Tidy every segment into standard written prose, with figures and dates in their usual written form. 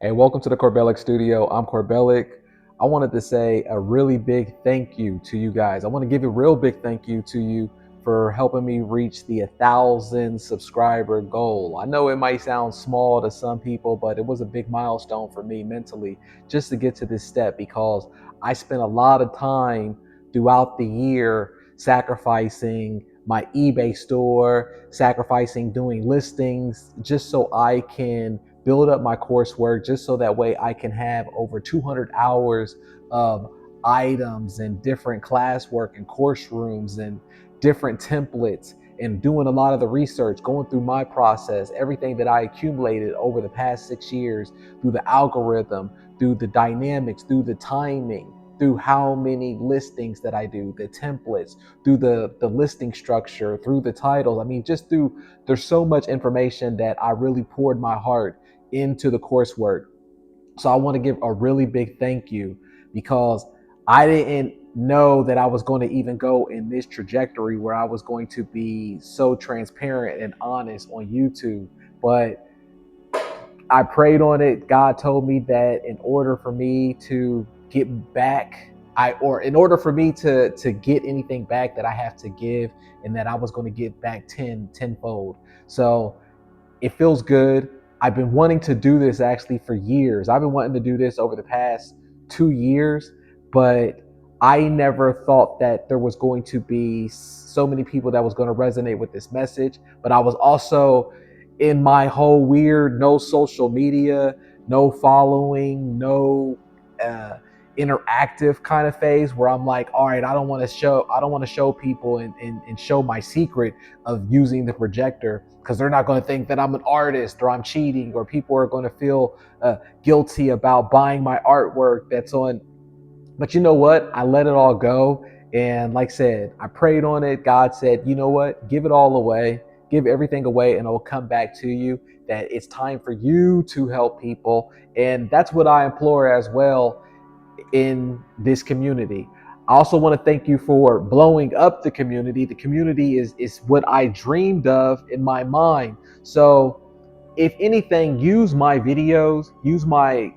Hey, welcome to the Corbellic studio. I'm Corbellic. I wanted to say a really big thank you to you guys. I want to give a real big thank you to you for helping me reach the 1,000 subscriber goal. I know it might sound small to some people, but it was a big milestone for me mentally just to get to this step because I spent a lot of time throughout the year sacrificing my eBay store, sacrificing doing listings just so I can build up my coursework just so that way I can have over 200 hours of items and different classwork and course rooms and different templates and doing a lot of the research, going through my process, everything that I accumulated over the past 6 years through the algorithm, through the dynamics, through the timing, through how many listings that I do, the templates, through the listing structure, through the titles. I mean, just through, there's so much information that I really poured my heart into the coursework. So I want to give a really big thank you because I didn't know that I was going to even go in this trajectory where I was going to be so transparent and honest on YouTube. But I prayed on it. God told me that in order for me to get back, or in order for me to get anything back, that I have to give, and that I was going to get back tenfold. So it feels good. I've been wanting to do this actually for years. I've been wanting to do this over the past 2 years, but I never thought that there was going to be so many people that was going to resonate with this message. But I was also in my whole weird no social media, no following, no uh, interactive kind of phase where I'm like, all right, I don't want to show people and show my secret of using the projector because they're not going to think that I'm an artist or I'm cheating, or people are going to feel guilty about buying my artwork that's on. But you know what? I let it all go. And like I said, I prayed on it. God said, you know what? Give it all away. Give everything away, and it will come back to you. That it's time for you to help people. And that's what I implore as well in this community. I also want to thank you for blowing up the community. The community is what I dreamed of in my mind. So if anything, use my videos, use my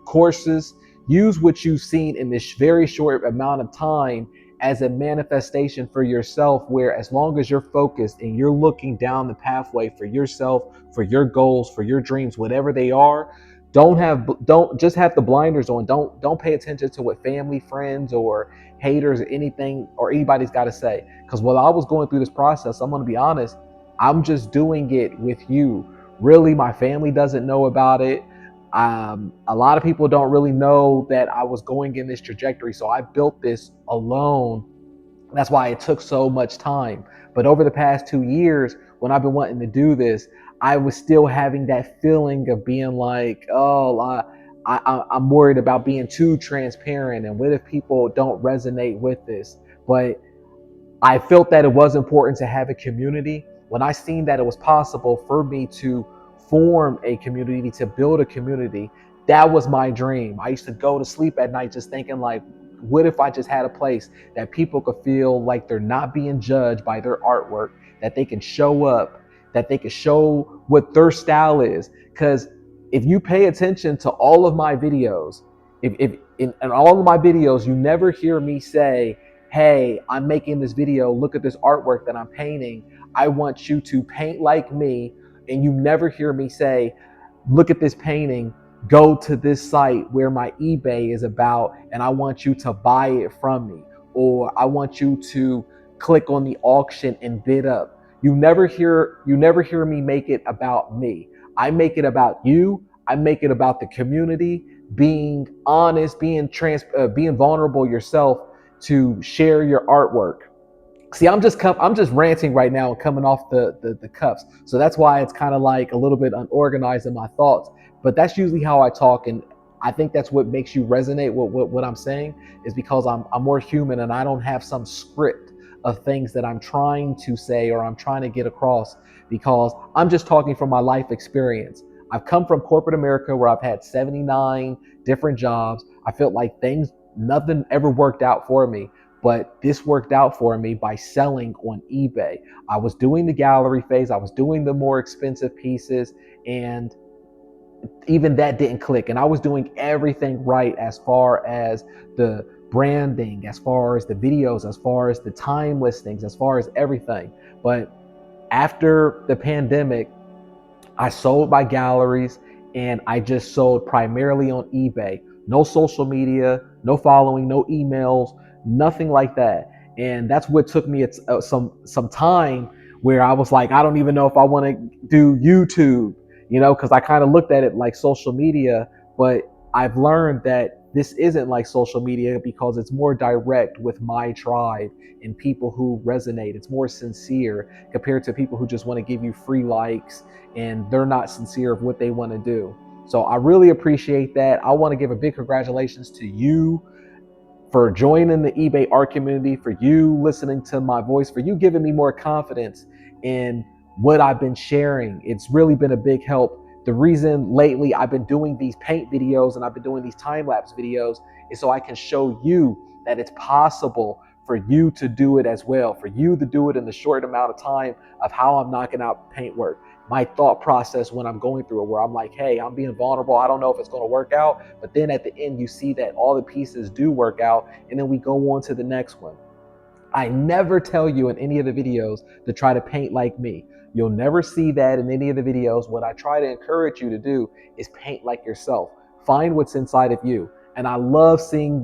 courses, use what you've seen in this very short amount of time as a manifestation for yourself, where as long as you're focused and you're looking down the pathway for yourself, for your goals, for your dreams, whatever they are, don't just have the blinders on. Don't pay attention to what family, friends, or haters or anything or anybody's got to say, because while I was going through this process, I'm going to be honest, I'm just doing it with you. Really, my family doesn't know about it. A lot of people don't really know that I was going in this trajectory. So I built this alone. That's why it took so much time. But over the past 2 years, when I've been wanting to do this, I was still having that feeling of being like, oh, I'm worried about being too transparent. And what if people don't resonate with this? But I felt that it was important to have a community. When I seen that it was possible for me to form a community, to build a community, that was my dream. I used to go to sleep at night just thinking like, what if I just had a place that people could feel like they're not being judged by their artwork, that they can show up, that they can show what their style is. Because if you pay attention to all of my videos, if in all of my videos, you never hear me say, hey, I'm making this video, look at this artwork that I'm painting, I want you to paint like me. And you never hear me say, look at this painting, go to this site where my eBay is about, and I want you to buy it from me, or I want you to click on the auction and bid up. You never hear me make it about me. I make it about you. I make it about the community, being honest, being vulnerable yourself to share your artwork. See, I'm just ranting right now and coming off the cuffs. So that's why it's kind of like a little bit unorganized in my thoughts. But that's usually how I talk, and I think that's what makes you resonate with what I'm saying, is because I'm more human and I don't have some script of things that I'm trying to say or I'm trying to get across, because I'm just talking from my life experience. I've come from corporate America where I've had 79 different jobs. I felt like nothing ever worked out for me. But this worked out for me by selling on eBay. I was doing the gallery phase, I was doing the more expensive pieces, and even that didn't click. And I was doing everything right as far as the branding, as far as the videos, as far as the time listings, as far as everything. But after the pandemic, I sold my galleries and I just sold primarily on eBay. No social media, no following, no emails, nothing like that. And that's what took me some time where I was like, I don't even know if I want to do YouTube, because I kind of looked at it like social media, but I've learned that this isn't like social media because it's more direct with my tribe and people who resonate. It's more sincere compared to people who just want to give you free likes and they're not sincere of what they want to do. So I really appreciate that. I want to give a big congratulations to you for joining the eBay art community, for you listening to my voice, for you giving me more confidence in what I've been sharing. It's really been a big help. The reason lately I've been doing these paint videos and I've been doing these time-lapse videos is so I can show you that it's possible for you to do it as well, for you to do it in the short amount of time of how I'm knocking out paint work. My thought process when I'm going through it, where I'm like, hey, I'm being vulnerable. I don't know if it's going to work out. But then at the end, you see that all the pieces do work out. And then we go on to the next one. I never tell you in any of the videos to try to paint like me. You'll never see that in any of the videos. What I try to encourage you to do is paint like yourself. Find what's inside of you. And I love seeing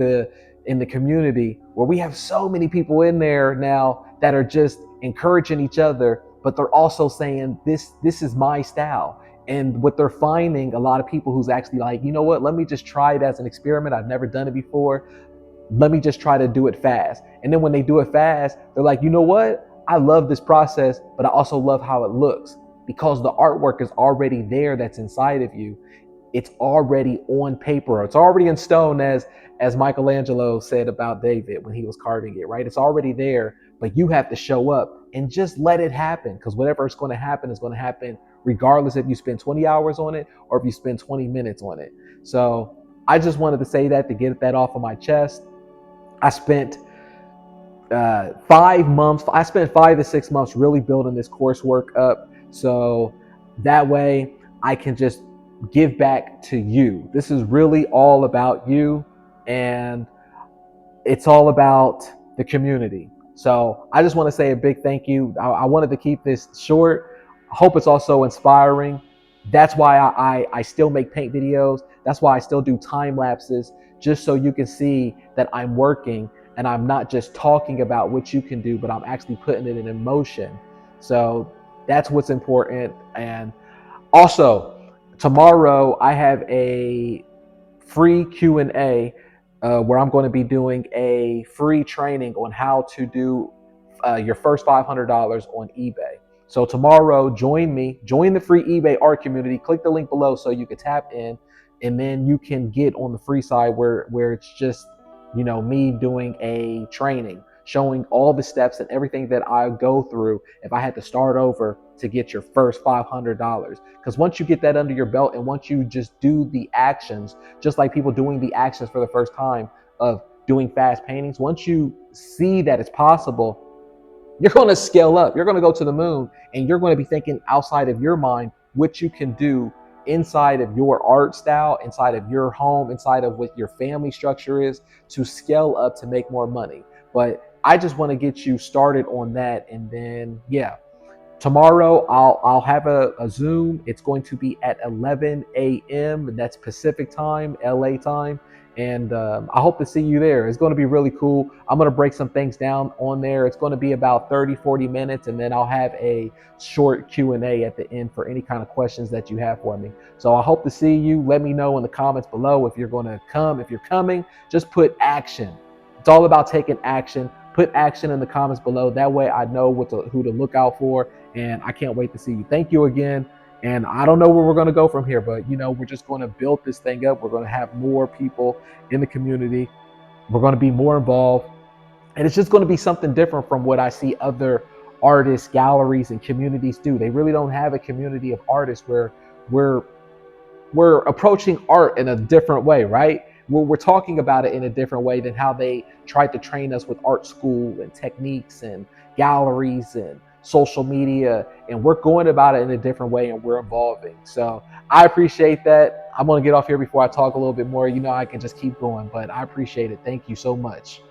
in the community where we have so many people in there now that are just encouraging each other, but they're also saying this is my style. And what they're finding, a lot of people who's actually like, you know what, let me just try it as an experiment. I've never done it before. Let me just try to do it fast. And then when they do it fast, they're like, you know what? I love this process, but I also love how it looks because the artwork is already there that's inside of you. It's already on paper. It's already in stone, as Michelangelo said about David when he was carving it, right? It's already there, but you have to show up and just let it happen, because whatever is going to happen is going to happen regardless if you spend 20 hours on it or if you spend 20 minutes on it. So I just wanted to say that to get that off of my chest. I spent 5 months. I spent 5 to 6 months really building this coursework up, so that way I can just give back to you. This is really all about you, and it's all about the community. So I just want to say a big thank you. I wanted to keep this short. I hope it's also inspiring. That's why I still make paint videos. That's why I still do time lapses, just so you can see that I'm working and I'm not just talking about what you can do, but I'm actually putting it in motion. So that's what's important. And also, tomorrow I have a free Q&A where I'm going to be doing a free training on how to do your first $500 on eBay. So tomorrow, join me, join the free eBay art community. Click the link below so you can tap in, and then you can get on the free side where it's just me doing a training, showing all the steps and everything that I go through if I had to start over to get your first $500. Because once you get that under your belt and once you just do the actions, just like people doing the actions for the first time of doing fast paintings, once you see that it's possible, you're going to scale up. You're going to go to the moon, and you're going to be thinking outside of your mind what you can do inside of your art style, inside of your home, inside of what your family structure is, to scale up to make more money. But I just want to get you started on that. And then, yeah, tomorrow I'll have a Zoom. It's going to be at 11 a.m. That's Pacific time, LA time. And I hope to see you there. It's going to be really cool. I'm going to break some things down on there. It's going to be about 30-40 minutes, and then I'll have a short Q&A at the end for any kind of questions that you have for me. So I hope to see you. Let me know in the comments below if you're going to come. If you're coming, just put action. It's all about taking action. Put action in the comments below. That way I know who to look out for, and I can't wait to see you. Thank you again. And I don't know where we're going to go from here, but we're just going to build this thing up. We're going to have more people in the community. We're going to be more involved. And it's just going to be something different from what I see other artists, galleries, and communities do. They really don't have a community of artists where we're approaching art in a different way, right? We're talking about it in a different way than how they tried to train us with art school and techniques and galleries and social media, and we're going about it in a different way, and we're evolving. So I appreciate that. I'm going to get off here before I talk a little bit more. You know, I can just keep going, but I appreciate it. Thank you so much.